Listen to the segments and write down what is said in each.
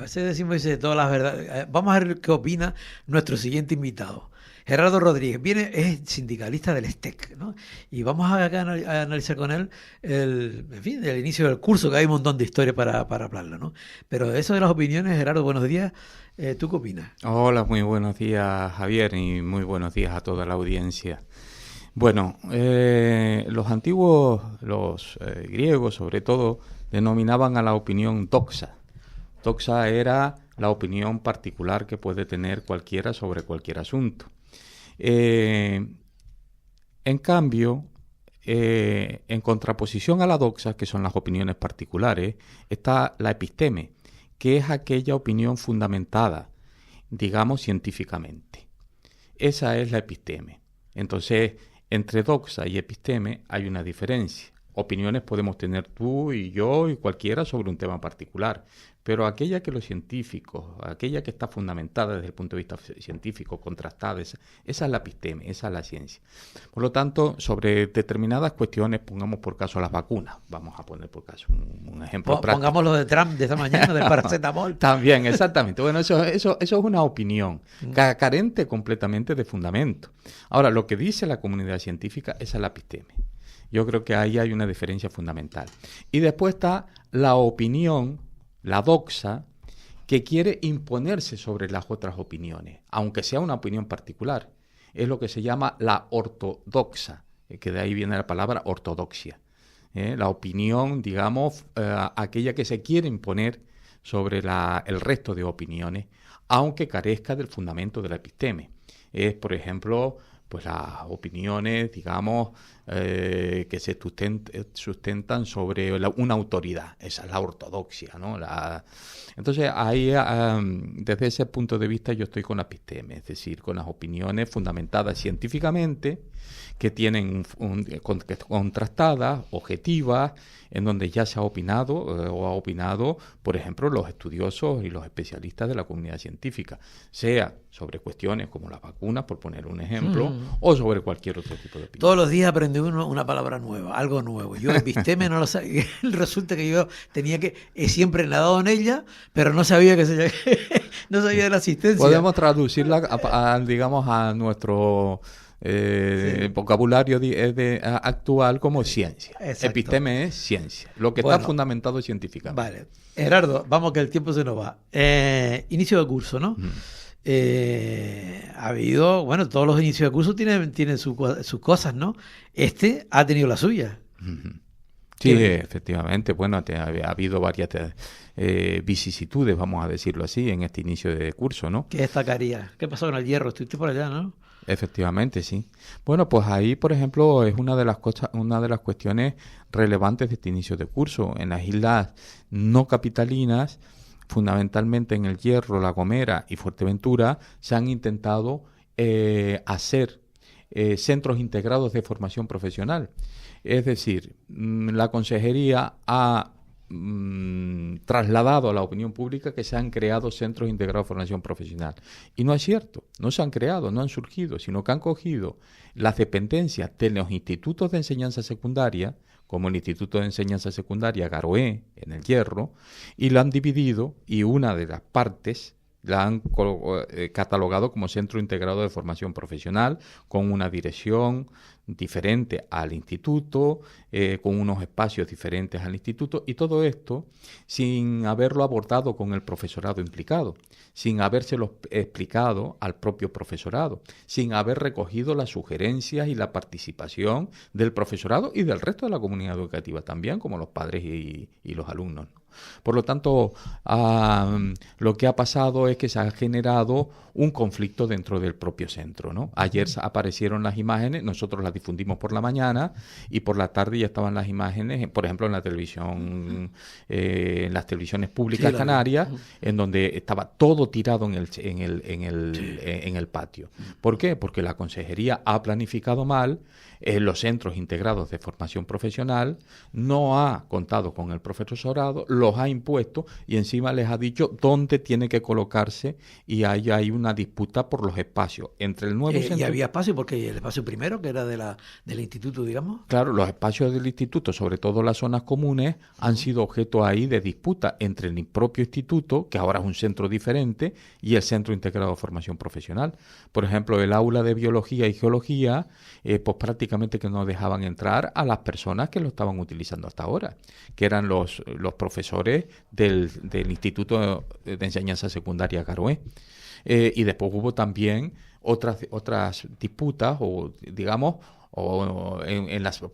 A veces decimos dice, todas las verdades. Vamos a ver qué opina nuestro siguiente invitado. Gerardo Rodríguez es sindicalista del STEC, ¿no? Y vamos a analizar con él en fin, el inicio del curso, que hay un montón de historias para hablarlo, ¿no? Pero eso de las opiniones, Gerardo, buenos días. ¿Tú qué opinas? Hola, muy buenos días, Javier, y muy buenos días a toda la audiencia. Bueno, los antiguos, los griegos sobre todo, denominaban a la opinión doxa. Doxa era la opinión particular que puede tener cualquiera sobre cualquier asunto. En cambio, en contraposición a la doxa, que son las opiniones particulares, está la episteme, que es aquella opinión fundamentada, digamos, científicamente. Esa es la episteme. Entonces, entre doxa y episteme hay una diferencia. Opiniones podemos tener tú y yo y cualquiera sobre un tema particular, pero aquella que los científicos, aquella que está fundamentada desde el punto de vista científico, contrastada, esa es la episteme, esa es la ciencia. Por lo tanto, sobre determinadas cuestiones, pongamos por caso las vacunas, vamos a poner por caso un ejemplo práctico. Pongamos lo de Trump de esta mañana, del paracetamol. También, exactamente. Bueno, eso es una opinión carente completamente de fundamento. Ahora, lo que dice la comunidad científica, esa es la episteme. Yo creo que ahí hay una diferencia fundamental. Y después está la opinión, la doxa, que quiere imponerse sobre las otras opiniones, aunque sea una opinión particular. Es lo que se llama la ortodoxa, que de ahí viene la palabra ortodoxia. La opinión, digamos, aquella que se quiere imponer sobre el resto de opiniones, aunque carezca del fundamento de la episteme. Es, por ejemplo, pues las opiniones, digamos, que se sustentan sobre una autoridad. Esa es la ortodoxia, ¿no? Entonces, ahí, desde ese punto de vista, yo estoy con la episteme, es decir, con las opiniones fundamentadas científicamente, que tienen contrastadas, objetivas, en donde ya se ha opinado o ha opinado, por ejemplo, los estudiosos y los especialistas de la comunidad científica, sea sobre cuestiones como las vacunas, por poner un ejemplo, o sobre cualquier otro tipo de opinión. Todos los días aprende uno una palabra nueva, algo nuevo. Yo episteme no lo sabía. Resulta que yo he siempre nadado en ella, pero no sabía no sabía de la existencia. Podemos traducirla, digamos, a nuestro vocabulario actual como ciencia. Exacto. Episteme es ciencia, lo que está fundamentado científicamente. Vale. Gerardo, vamos que el tiempo se nos va. Inicio de curso, ¿no? Ha habido, todos los inicios de curso tienen sus cosas, ¿no? Este ha tenido la suya. Sí, efectivamente. Bueno, ha habido varias vicisitudes, vamos a decirlo así, en este inicio de curso, ¿no? ¿Qué destacaría? ¿Qué pasó con el hierro? Estuviste por allá, ¿no? Efectivamente, sí. Bueno, pues ahí, por ejemplo, es una de las cuestiones relevantes de este inicio de curso. En las islas no capitalinas, fundamentalmente en El Hierro, La Gomera y Fuerteventura, se han intentado hacer centros integrados de formación profesional. Es decir, la consejería ha trasladado a la opinión pública que se han creado centros integrados de formación profesional. Y no es cierto, no se han creado, no han surgido, sino que han cogido las dependencias de los institutos de enseñanza secundaria, como el Instituto de Enseñanza Secundaria Garoé, en El Hierro, y lo han dividido, y una de las partes la han catalogado como Centro Integrado de Formación Profesional, con una dirección diferente al instituto, con unos espacios diferentes al instituto, y todo esto sin haberlo abordado con el profesorado implicado, sin habérselo explicado al propio profesorado, sin haber recogido las sugerencias y la participación del profesorado y del resto de la comunidad educativa también, como los padres y los alumnos. Por lo tanto, lo que ha pasado es que se ha generado un conflicto dentro del propio centro, ¿no? Ayer aparecieron las imágenes, nosotros las difundimos por la mañana y por la tarde ya estaban las imágenes, por ejemplo, en la televisión, en las televisiones públicas canarias, en donde estaba todo tirado en el patio. ¿Por qué? Porque la consejería ha planificado mal los centros integrados de formación profesional, no ha contado con el profesorado, los ha impuesto y encima les ha dicho dónde tiene que colocarse, y ahí hay una disputa por los espacios entre el nuevo centro. Y había espacio porque el espacio primero, que era del instituto, digamos. Claro, los espacios del instituto, sobre todo las zonas comunes, han sido objeto ahí de disputa entre el propio instituto, que ahora es un centro diferente, y el Centro Integrado de Formación Profesional. Por ejemplo, el aula de biología y geología, pues prácticamente que no dejaban entrar a las personas que lo estaban utilizando hasta ahora, que eran los profesores del Instituto de Enseñanza Secundaria Caroé. Y después hubo también otras disputas, o digamos,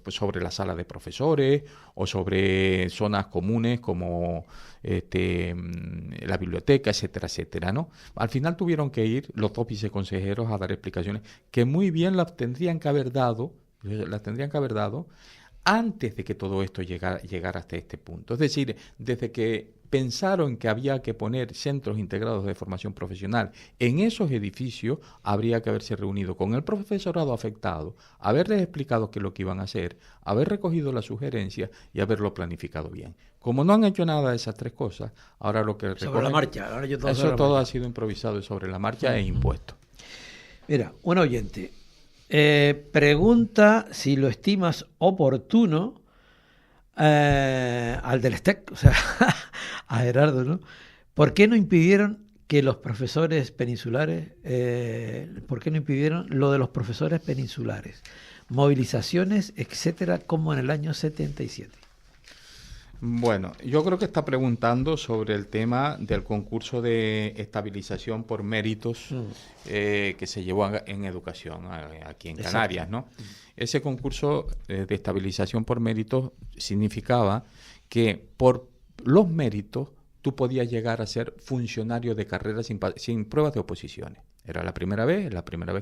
sobre la sala de profesores o sobre zonas comunes como la biblioteca, etcétera, etcétera, ¿no? Al final tuvieron que ir los dos viceconsejeros a dar explicaciones que muy bien las tendrían que haber dado antes de que todo esto llegara hasta este punto. Es decir, desde que pensaron que había que poner centros integrados de formación profesional en esos edificios, habría que haberse reunido con el profesorado afectado, haberles explicado qué es lo que iban a hacer, haber recogido las sugerencias y haberlo planificado bien. Como no han hecho nada de esas tres cosas, ahora lo que sobre la marcha, ahora yo todo ha sido improvisado sobre la marcha e impuesto. Mira, un oyente pregunta si lo estimas oportuno al del STEC, o sea, a Gerardo, ¿no? ¿Por qué no impidieron que los profesores peninsulares, por qué no impidieron lo de los profesores peninsulares? Movilizaciones, etcétera, como en el año 77. Bueno, yo creo que está preguntando sobre el tema del concurso de estabilización por méritos que se llevó en educación aquí en Canarias, ¿no? Ese concurso de estabilización por méritos significaba que por los méritos tú podías llegar a ser funcionario de carrera sin pruebas de oposiciones. Era la primera vez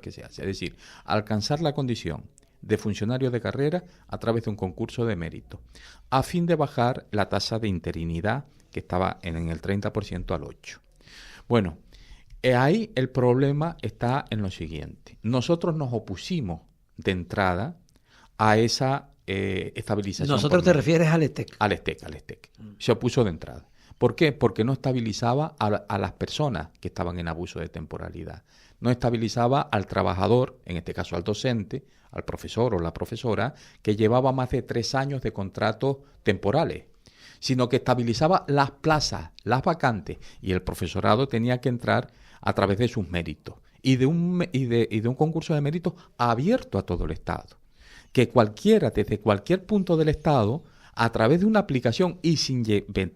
que se hace. Es decir, alcanzar la condición de funcionario de carrera a través de un concurso de mérito, a fin de bajar la tasa de interinidad que estaba en el 30% al 8%. Bueno, ahí el problema está en lo siguiente. Nosotros nos opusimos de entrada a esa estabilización. ¿Nosotros te refieres al ESTEC? Al ESTEC. Se opuso de entrada. ¿Por qué? Porque no estabilizaba a las personas que estaban en abuso de temporalidad. No estabilizaba al trabajador, en este caso al docente, al profesor o la profesora, que llevaba más de 3 años de contratos temporales, sino que estabilizaba las plazas, las vacantes, y el profesorado tenía que entrar a través de sus méritos y de un concurso de méritos abierto a todo el Estado. Que cualquiera, desde cualquier punto del Estado, a través de una aplicación y sin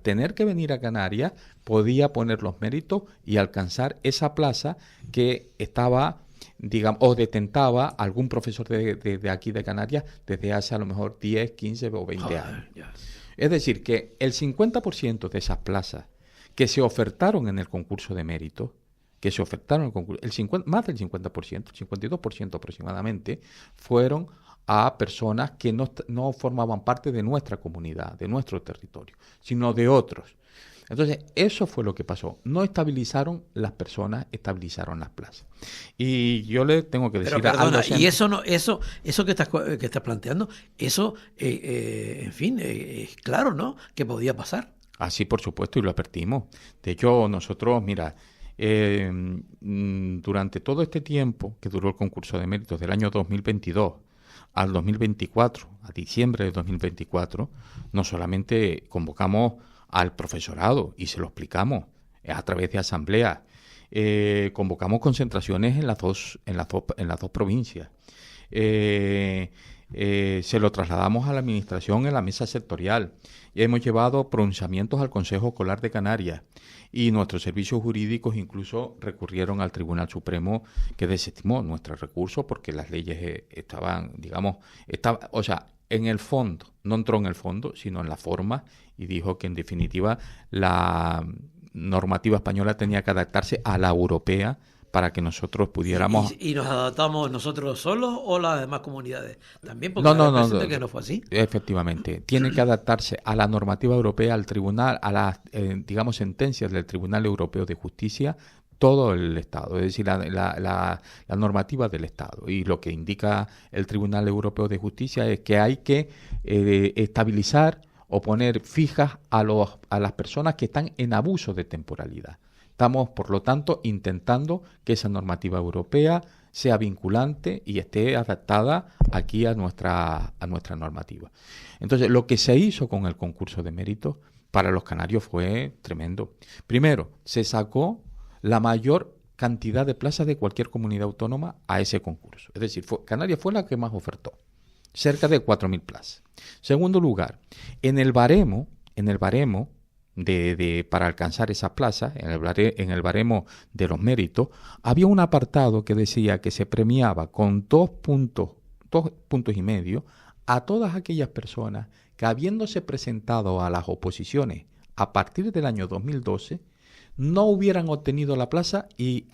tener que venir a Canarias, podía poner los méritos y alcanzar esa plaza que estaba, digamos, o detentaba algún profesor de aquí de Canarias desde hace a lo mejor 10, 15 o 20 años. Es decir, que el 50% de esas plazas que se ofertaron en el concurso de méritos, más del 50%, el 52% aproximadamente, fueron a personas que no formaban parte de nuestra comunidad, de nuestro territorio, sino de otros. Entonces, eso fue lo que pasó. No estabilizaron las personas, estabilizaron las plazas. Y yo le tengo que decir... Pero perdona, y eso que estás planteando, eso, en fin, es claro, ¿no?, que podía pasar. Así, por supuesto, y lo advertimos. De hecho, nosotros, mira, durante todo este tiempo que duró el concurso de méritos del año 2022 al 2024, a diciembre de 2024, no solamente convocamos al profesorado y se lo explicamos a través de asambleas, convocamos concentraciones en las dos provincias, se lo trasladamos a la administración en la mesa sectorial y hemos llevado pronunciamientos al Consejo Escolar de Canarias y nuestros servicios jurídicos incluso recurrieron al Tribunal Supremo, que desestimó nuestros recursos porque las leyes estaban, digamos, en el fondo, no entró en el fondo, sino en la forma, y dijo que en definitiva la normativa española tenía que adaptarse a la europea para que nosotros pudiéramos... ¿Y nos adaptamos nosotros solos o las demás comunidades también? Porque no, que no fue así. Efectivamente, tiene que adaptarse a la normativa europea, al tribunal, a las, digamos, sentencias del Tribunal Europeo de Justicia, todo el Estado, es decir, la normativa del Estado. Y lo que indica el Tribunal Europeo de Justicia es que hay que estabilizar o poner fijas a las personas que están en abuso de temporalidad. Estamos, por lo tanto, intentando que esa normativa europea sea vinculante y esté adaptada aquí a nuestra normativa. Entonces, lo que se hizo con el concurso de mérito para los canarios fue tremendo. Primero, se sacó la mayor cantidad de plazas de cualquier comunidad autónoma a ese concurso. Es decir, Canarias fue la que más ofertó, cerca de 4.000 plazas. Segundo lugar, en el baremo para alcanzar esas plazas, en el baremo de los méritos, había un apartado que decía que se premiaba con 2 puntos y medio a todas aquellas personas que, habiéndose presentado a las oposiciones a partir del año 2012, no hubieran obtenido la plaza y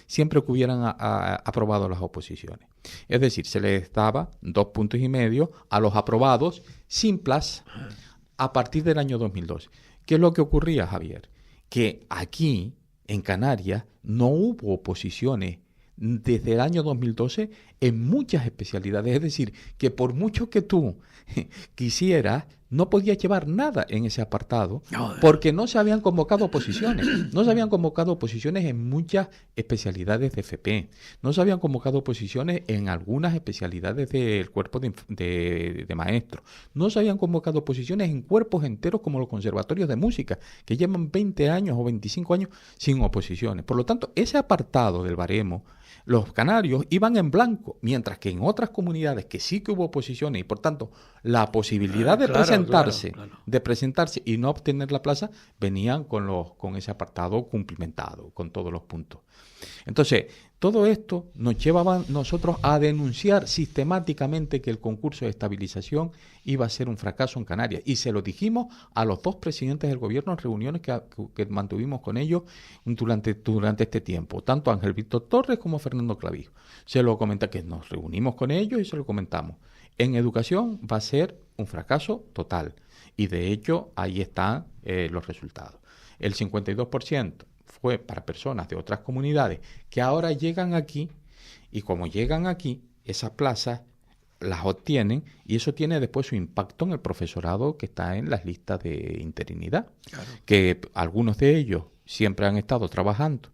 siempre que hubieran aprobado las oposiciones. Es decir, se les daba 2 puntos y medio a los aprobados sin plaza a partir del año 2012. ¿Qué es lo que ocurría, Javier? Que aquí, en Canarias, no hubo oposiciones desde el año 2012 en muchas especialidades. Es decir, que por mucho que tú quisieras, no podías llevar nada en ese apartado porque no se habían convocado oposiciones. No se habían convocado oposiciones en muchas especialidades de FP. No se habían convocado oposiciones en algunas especialidades del cuerpo de maestros. No se habían convocado oposiciones en cuerpos enteros como los conservatorios de música, que llevan 20 años o 25 años sin oposiciones. Por lo tanto, ese apartado del baremo, los canarios iban en blanco, mientras que en otras comunidades que sí que hubo oposiciones y por tanto la posibilidad de presentarse y no obtener la plaza, venían con ese apartado cumplimentado, con todos los puntos. Entonces, todo esto nos llevaba nosotros a denunciar sistemáticamente que el concurso de estabilización iba a ser un fracaso en Canarias. Y se lo dijimos a los 2 presidentes del gobierno en reuniones que mantuvimos con ellos durante este tiempo, tanto Ángel Víctor Torres como Fernando Clavijo. Se lo comenta que nos reunimos con ellos y se lo comentamos. En educación va a ser un fracaso total. Y de hecho, ahí están los resultados. El 52% fue para personas de otras comunidades que ahora llegan aquí, y como llegan aquí, esas plazas las obtienen y eso tiene después su impacto en el profesorado que está en las listas de interinidad, que algunos de ellos siempre han estado trabajando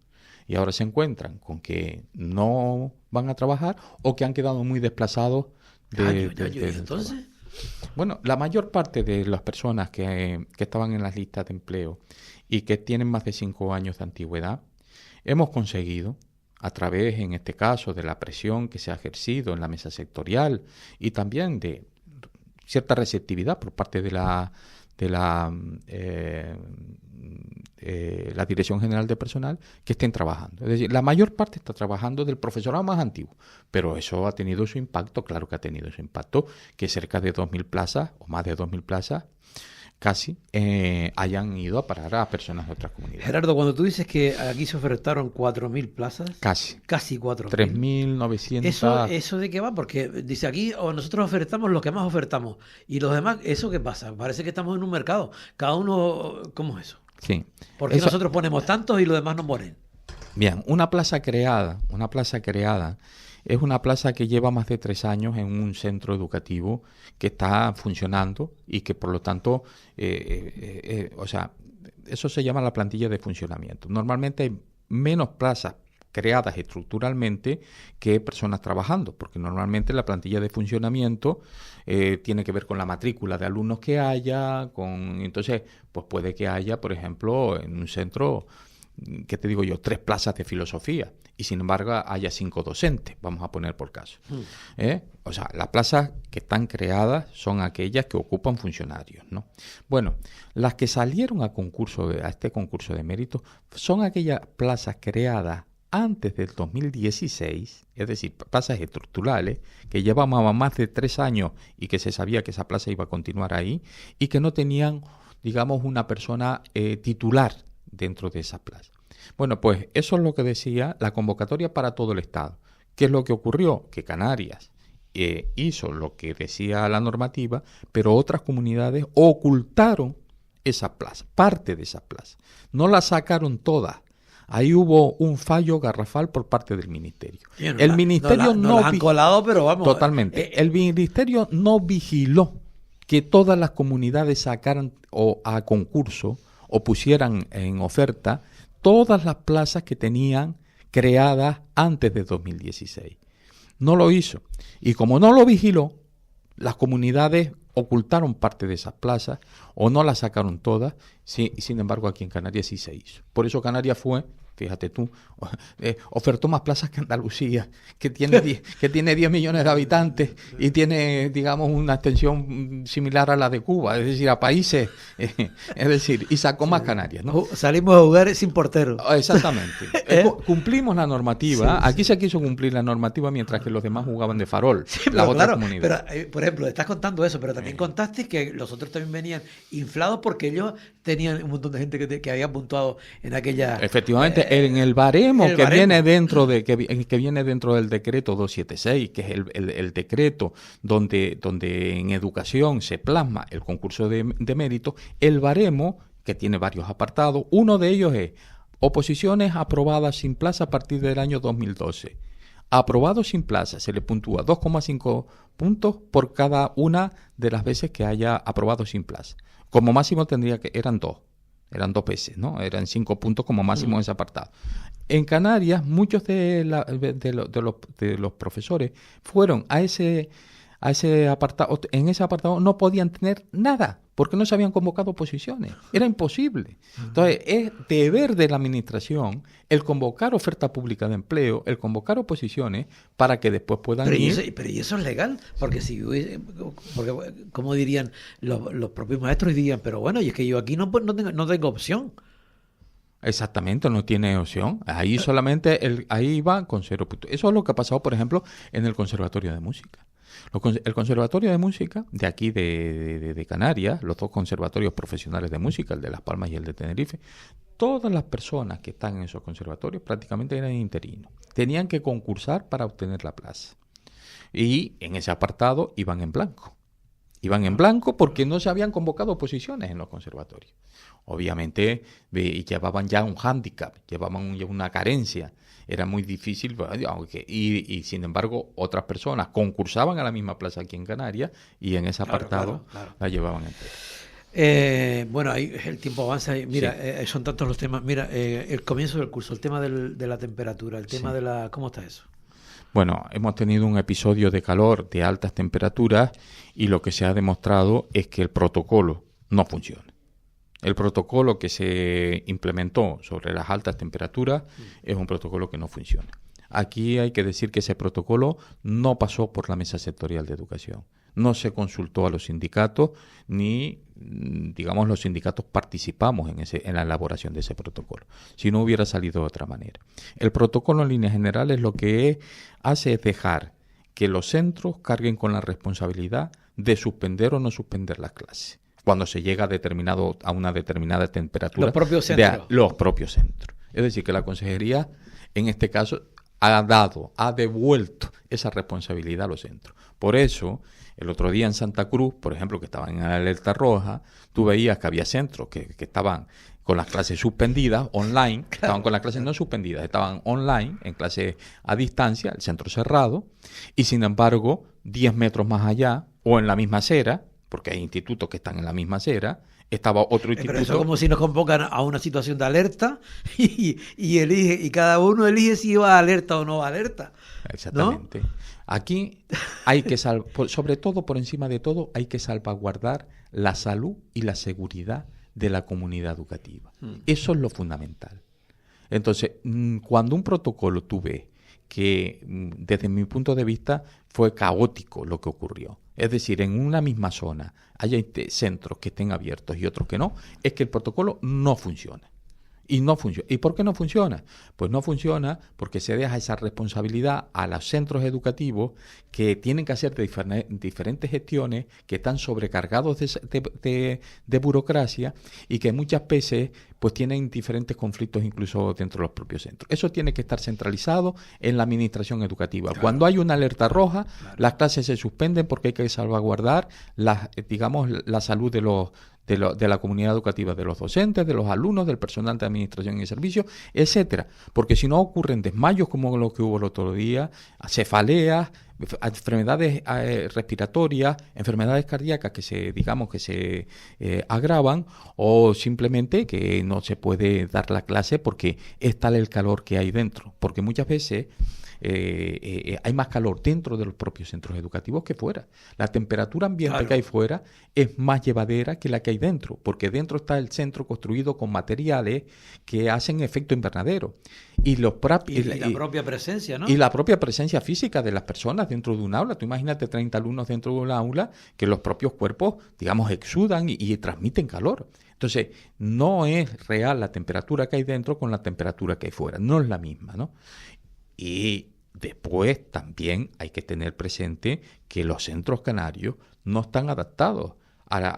y ahora se encuentran con que no van a trabajar o que han quedado muy desplazados entonces. Bueno, la mayor parte de las personas que estaban en las listas de empleo y que tienen más de 5 años de antigüedad, hemos conseguido, a través, en este caso, de la presión que se ha ejercido en la mesa sectorial y también de cierta receptividad por parte de la Dirección General de Personal, que estén trabajando. Es decir, la mayor parte está trabajando del profesorado más antiguo, pero eso ha tenido su impacto, claro que ha tenido su impacto, que cerca de 2.000 plazas, o más de 2.000 plazas, casi, hayan ido a parar a personas de otras comunidades. Gerardo, cuando tú dices que aquí se ofertaron 4.000 plazas... Casi 4.000. 3.900... ¿Eso de qué va? Porque dice aquí, nosotros ofertamos lo que más ofertamos. Y los demás, ¿eso qué pasa? Parece que estamos en un mercado. Cada uno... ¿Cómo es eso? Sí. ¿Por qué nosotros ponemos tantos y los demás no ponen? Bien, una plaza creada es una plaza que lleva más de 3 años en un centro educativo que está funcionando y que por lo tanto, eso se llama la plantilla de funcionamiento. Normalmente hay menos plazas creadas estructuralmente que personas trabajando, porque normalmente la plantilla de funcionamiento tiene que ver con la matrícula de alumnos que haya, entonces pues puede que haya, por ejemplo, en un centro, ¿qué te digo yo?, 3 plazas de filosofía y sin embargo haya 5 docentes, vamos a poner por caso. O sea, las plazas que están creadas son aquellas que ocupan funcionarios, ¿no? Bueno, las que salieron a este concurso de mérito son aquellas plazas creadas antes del 2016, es decir, plazas estructurales, que llevaban más de 3 años y que se sabía que esa plaza iba a continuar ahí y que no tenían, digamos, una persona titular dentro de esa plaza. Bueno, pues eso es lo que decía la convocatoria para todo el Estado. ¿Qué es lo que ocurrió? Que Canarias hizo lo que decía la normativa, pero otras comunidades ocultaron esa plaza, parte de esa plaza. No la sacaron todas. Ahí hubo un fallo garrafal por parte del Ministerio. El Ministerio no han colado, pero vamos. Totalmente. El Ministerio no vigiló que todas las comunidades sacaran a concurso o pusieran en oferta todas las plazas que tenían creadas antes de 2016. No lo hizo. Y como no lo vigiló, las comunidades ocultaron parte de esas plazas o no las sacaron todas. Sí, y sin embargo, aquí en Canarias sí se hizo. Por eso Canarias fue, fíjate tú, ofertó más plazas que Andalucía, que tiene 10 millones de habitantes y tiene, digamos, una extensión similar a la de Cuba, es decir, a países, es decir, y sacó más Canarias, ¿no? Salimos a jugar sin portero. Exactamente. Cumplimos la normativa. Aquí se quiso cumplir la normativa mientras que los demás jugaban de farol, las otras comunidades. Pero, por ejemplo, estás contando eso, pero también contaste que los otros también venían inflados porque ellos tenían un montón de gente que había puntuado en aquella... Efectivamente, en el baremo viene dentro que viene dentro del decreto 276, que es el decreto donde en educación se plasma el concurso de mérito, el baremo, que tiene varios apartados, uno de ellos es oposiciones aprobadas sin plaza a partir del año 2012. Aprobado sin plaza se le puntúa 2,5 puntos por cada una de las veces que haya aprobado sin plaza. Como máximo eran dos veces, ¿no? Eran 5 puntos como máximo en ese apartado. En Canarias, muchos de los profesores fueron a ese apartado. En ese apartado no podían tener nada, porque no se habían convocado oposiciones. Era imposible. Entonces, es deber de la administración el convocar oferta pública de empleo, el convocar oposiciones, para que después puedan ir... Pero ¿y eso es legal? Porque como dirían los propios maestros, dirían, pero bueno, y es que yo aquí no tengo opción. Exactamente, no tiene opción. Ahí solamente, ahí va con 0 puntos. Eso es lo que ha pasado, por ejemplo, en el Conservatorio de Música. El Conservatorio de Música de aquí de Canarias, los dos conservatorios profesionales de música, el de Las Palmas y el de Tenerife, todas las personas que están en esos conservatorios prácticamente eran interinos. Tenían que concursar para obtener la plaza. Y en ese apartado iban en blanco. Iban en blanco porque no se habían convocado oposiciones en los conservatorios. Obviamente llevaban ya un hándicap, llevaban ya una carencia. Era muy difícil, y sin embargo otras personas concursaban a la misma plaza aquí en Canarias y en ese apartado la llevaban entera. Bueno, ahí el tiempo avanza. Mira, sí. Son tantos los temas. Mira, el comienzo del curso, el tema de la temperatura, el tema de la... ¿Cómo está eso? Bueno, hemos tenido un episodio de calor de altas temperaturas y lo que se ha demostrado es que el protocolo no funciona. El protocolo que se implementó sobre las altas temperaturas es un protocolo que no funciona. Aquí hay que decir que ese protocolo no pasó por la Mesa Sectorial de Educación. No se consultó a los sindicatos ni, digamos, los sindicatos participamos en la elaboración de ese protocolo. Si no hubiera salido de otra manera. El protocolo en líneas generales lo que hace es dejar que los centros carguen con la responsabilidad de suspender o no suspender las clases cuando se llega a una determinada temperatura. Los propios centros. Los propios centros. Es decir, que la consejería, en este caso, ha devuelto esa responsabilidad a los centros. Por eso, el otro día en Santa Cruz, por ejemplo, que estaban en alerta roja, tú veías que había centros que estaban con las clases suspendidas, online, estaban con las clases no suspendidas, estaban online, en clases a distancia, el centro cerrado, y sin embargo, 10 metros más allá, o en la misma acera, porque hay institutos que están en la misma acera, estaba otro instituto... Pero eso es como si nos convocan a una situación de alerta y cada uno elige si va a alerta o no va a alerta. Exactamente. ¿No? Aquí hay que, sobre todo, por encima de todo, hay que salvaguardar la salud y la seguridad de la comunidad educativa. Eso es lo fundamental. Entonces, cuando un protocolo tú ves que, desde mi punto de vista, fue caótico lo que ocurrió, es decir, en una misma zona hay centros que estén abiertos y otros que no, es que el protocolo no funciona. Y no funciona. ¿Y por qué no funciona? Pues no funciona porque se deja esa responsabilidad a los centros educativos que tienen que hacer diferentes gestiones, que están sobrecargados de burocracia y que muchas veces pues tienen diferentes conflictos incluso dentro de los propios centros. Eso tiene que estar centralizado en la administración educativa. Claro. Cuando hay una alerta roja, las clases se suspenden porque hay que salvaguardar la salud de la comunidad educativa, de los docentes, de los alumnos, del personal de administración y servicios, etcétera. Porque si no ocurren desmayos como lo que hubo el otro día, cefaleas, enfermedades respiratorias, enfermedades cardíacas que se agravan, o simplemente que no se puede dar la clase porque es tal el calor que hay dentro, porque muchas veces hay más calor dentro de los propios centros educativos que fuera. La temperatura ambiente que hay fuera es más llevadera que la que hay dentro, porque dentro está el centro construido con materiales que hacen efecto invernadero. Y la propia presencia, ¿no? Y la propia presencia física de las personas dentro de un aula. Tú imagínate 30 alumnos dentro de un aula que los propios cuerpos, digamos, exudan y transmiten calor. Entonces, no es real la temperatura que hay dentro con la temperatura que hay fuera. No es la misma, ¿no? Y después también hay que tener presente que los centros canarios no están adaptados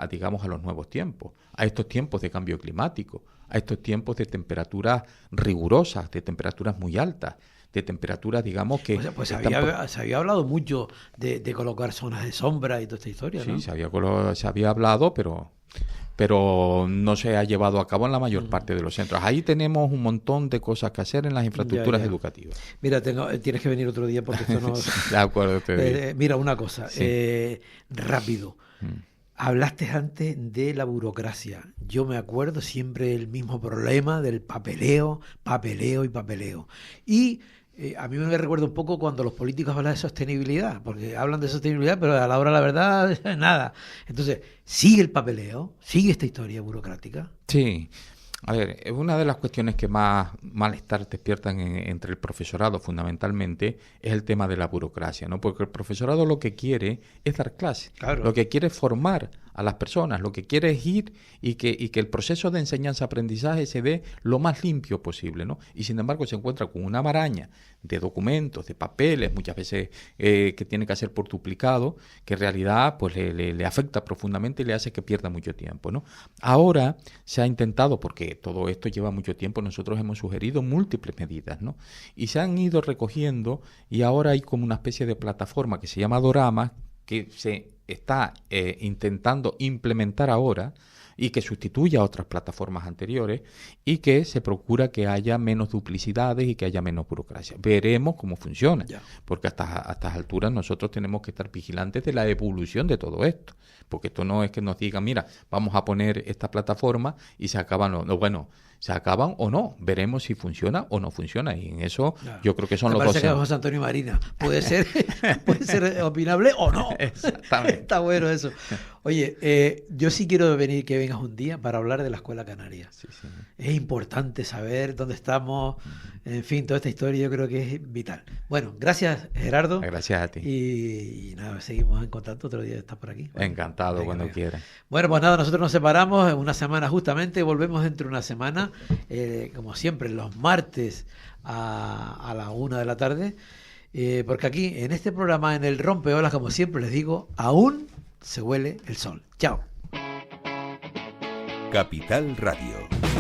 digamos, a los nuevos tiempos, a estos tiempos de cambio climático, a estos tiempos de temperaturas rigurosas, de temperaturas muy altas, de temperaturas, digamos, que... Pues se había hablado mucho de colocar zonas de sombra y toda esta historia, ¿no? Sí, se había hablado, pero no se ha llevado a cabo en la mayor parte de los centros. Ahí tenemos un montón de cosas que hacer en las infraestructuras educativas. Mira, tienes que venir otro día porque esto no... De acuerdo, mira, una cosa, rápido. Hablaste antes de la burocracia. Yo me acuerdo siempre el mismo problema del papeleo. Y a mí me recuerda un poco cuando los políticos hablan de sostenibilidad, porque hablan de sostenibilidad, pero a la hora de la verdad, nada. Entonces, sigue el papeleo, sigue esta historia burocrática. Sí. A ver, una de las cuestiones que más malestar despiertan entre el profesorado fundamentalmente es el tema de la burocracia, ¿no? Porque el profesorado lo que quiere es dar clase, claro. Lo que quiere es formar a las personas, lo que quiere es ir y que el proceso de enseñanza-aprendizaje se dé lo más limpio posible, ¿no? Y sin embargo se encuentra con una maraña de documentos, de papeles, muchas veces que tiene que hacer por duplicado, que en realidad pues le afecta profundamente y le hace que pierda mucho tiempo, ¿no? Ahora se ha intentado, porque todo esto lleva mucho tiempo, nosotros hemos sugerido múltiples medidas, ¿no? Y se han ido recogiendo y ahora hay como una especie de plataforma que se llama Dorama, que se está intentando implementar ahora y que sustituya a otras plataformas anteriores y que se procura que haya menos duplicidades y que haya menos burocracia. Veremos cómo funciona, porque hasta estas alturas nosotros tenemos que estar vigilantes de la evolución de todo esto, porque esto no es que nos digan, mira, vamos a poner esta plataforma y se acaban se acaban o no, veremos si funciona o no funciona, y en eso yo creo que son los dos. Parece que José Antonio Marina puede ser opinable o no. Exactamente. Está bueno eso. Oye, yo sí quiero que vengas un día para hablar de la Escuela Canaria. Sí. Es importante saber dónde estamos, en fin, toda esta historia yo creo que es vital. Bueno, gracias Gerardo. Gracias a ti. Y nada, seguimos en contacto, otro día estás por aquí. Encantado, cuando quieras. Bueno, pues nada, nosotros nos separamos en una semana justamente, volvemos dentro de una semana. Como siempre, los martes a la 1 de la tarde, porque aquí en este programa, en el Rompeolas, como siempre les digo, aún se huele el sol. Chao. Capital Radio.